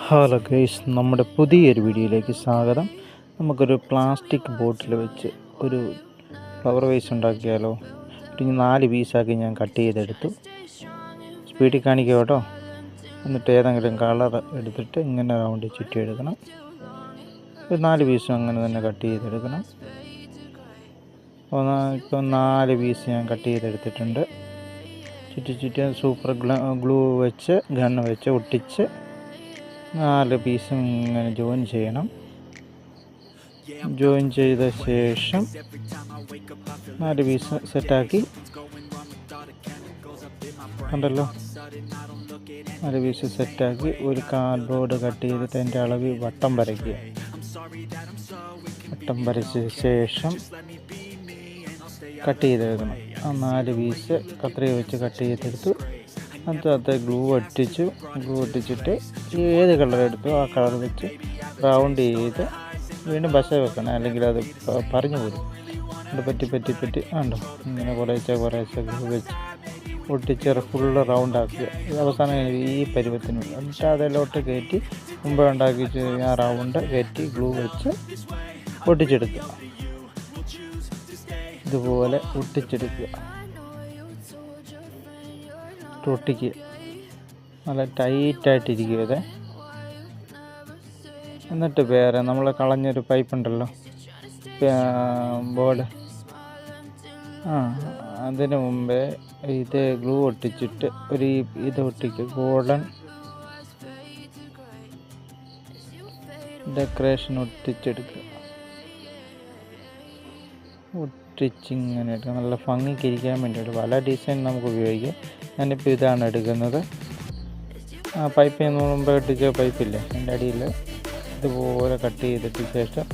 Hello guys, നമ്മുടെ പുതിയൊരു വീഡിയോയിലേക്ക് സ്വാഗതം. നമുക്കൊരു പ്ലാസ്റ്റിക് ബോട്ടിൽ വെച്ച് ഒരു ഫ്ലവർ വേസ് ഉണ്ടാക്കിയാലോ? ഒരു 4 പീസാക്കി ഞാൻ കട്ട് ചെയ്തെടുത്തു. സ്പീഡിൽ കാണിക്കുക കേട്ടോ. എന്നിട്ട് ഏതെങ്കിലും കളർ എടുത്തിട്ട് ഇങ്ങനെ റൗണ്ട് ചുറ്റി എടുക്കണം. ഒരു 4 പീസും അങ്ങനെ തന്നെ കട്ട് ചെയ്തെടുക്കണം. ഇപ്പം 4 പീസ് ഞാൻ കട്ട് ചെയ്തെടുത്തിട്ടുണ്ട്. ചുറ്റി സൂപ്പർ ഗ്ലൂ വെച്ച് ഗണ്ണ് വെച്ച് ഒട്ടിച്ച് 4 പീസും ഇങ്ങനെ ജോയിൻ ചെയ്യണം. ജോയിൻ ചെയ്ത ശേഷം 4 പീസ് സെറ്റാക്കി കണ്ടല്ലോ. 4 പീസ് സെറ്റാക്കി ഒരു കാർഡ്ബോർഡ് കട്ട് ചെയ്തിട്ട് അതിൻ്റെ അളവിൽ വട്ടം വരയ്ക്കുക. വട്ടം വരച്ച ശേഷം കട്ട് ചെയ്തെടുക്കണം. ആ 4 പീസ് കത്രിക വെച്ച് കട്ട് ചെയ്തെടുത്തു. അതിനകത്ത് ഗ്ലൂ ഒട്ടിച്ചിട്ട് ഏത് കളർ എടുത്തോ ആ കളർ വെച്ച് റൗണ്ട് ചെയ്ത് വീണ്ടും ബസ വെക്കണം, അല്ലെങ്കിൽ അത് പറഞ്ഞു പോരും. അത് പറ്റി ഉണ്ടോ ഇങ്ങനെ കുറേശ്ശെ ഗ്ലൂ വെച്ച് ഒട്ടിച്ച് ഫുള്ള് റൗണ്ട് ആക്കുക. അവസാനം ഈ പരുവത്തിന് എന്നിട്ട് അതിലോട്ട് കയറ്റി മുമ്പ് ഉണ്ടാക്കി ആ റൗണ്ട് കയറ്റി ഗ്ലൂ വെച്ച് ഒട്ടിച്ചെടുക്കുക. ഇതുപോലെ ഒട്ടിച്ചെടുക്കുക. ഒട്ടിക്കുക നല്ല ടൈറ്റായിട്ടിരിക്കുക. എന്നിട്ട് വേറെ നമ്മൾ കളഞ്ഞൊരു പൈപ്പ് ഉണ്ടല്ലോ, ബോർഡ്, അതിന് മുമ്പേ ഇത് ഗ്ലൂ ഒട്ടിച്ചിട്ട് ഒരു ഇത് ഒട്ടിക്കുക. Golden decoration ഒട്ടിച്ചെടുക്കുക. ഒട്ടിച്ചിങ്ങനെ എടുക്കുക. നല്ല ഭംഗിക്ക് ഇരിക്കാൻ വേണ്ടിയിട്ട് പല ഡിസൈൻ നമുക്ക് ഉപയോഗിക്കാം. ഞാനിപ്പോൾ ഇതാണ് എടുക്കുന്നത്. പൈപ്പിൽ നിന്ന് മുമ്പ് ഒട്ടിച്ച പൈപ്പില്ലേ, അതിൻ്റെ അടിയിൽ ഇതുപോലെ കട്ട് ചെയ്തിട്ട് ശേഷം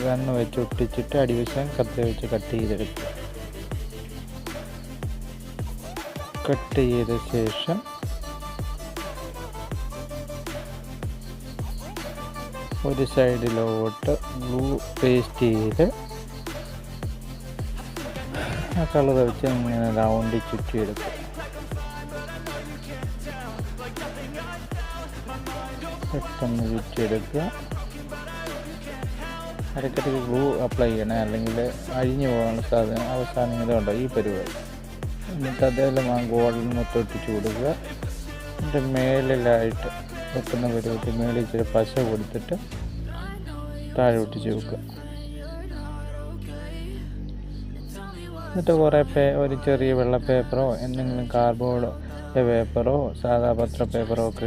ഗണ്ണ് വെച്ച് ഒട്ടിച്ചിട്ട് അടിവശം കത്തി വെച്ച് കട്ട് ചെയ്തെടുക്കുക. കട്ട് ചെയ്ത ശേഷം ഒരു സൈഡിലോട്ട് ഗ്ലൂ പേസ്റ്റ് ചെയ്ത് ആ കളർ വെച്ച് ഇങ്ങനെ റൗണ്ടിൽ ചുറ്റിയെടുക്കുക. പെട്ടെന്ന് ചുറ്റിയെടുക്കുക. ഇടയ്ക്കിടയ്ക്ക് ഗ്ലൂ അപ്ലൈ ചെയ്യണേ, അല്ലെങ്കിൽ അഴിഞ്ഞു പോകാനുള്ള സാധ്യത. അവസാനം ഇതുണ്ടോ ഈ പരിപാടി. എന്നിട്ട് അതേലും ആ ഗോൾഡൻ മൊത്തം ഒട്ടിച്ച് കൊടുക്കുക. എന്നിട്ട് മേലിലായിട്ട് വെക്കുന്ന പരുവത്തിൽ മേളിൽ ഇച്ചിരി പശ കൊടുത്തിട്ട് താഴെ ഒട്ടിച്ച് വെക്കുക. എന്നിട്ട് കുറേ ഒരു ചെറിയ വെള്ള പേപ്പറോ എന്തെങ്കിലും കാർഡ്ബോർഡ് പേപ്പറോ സാധാ പത്ര പേപ്പറോ ഒക്കെ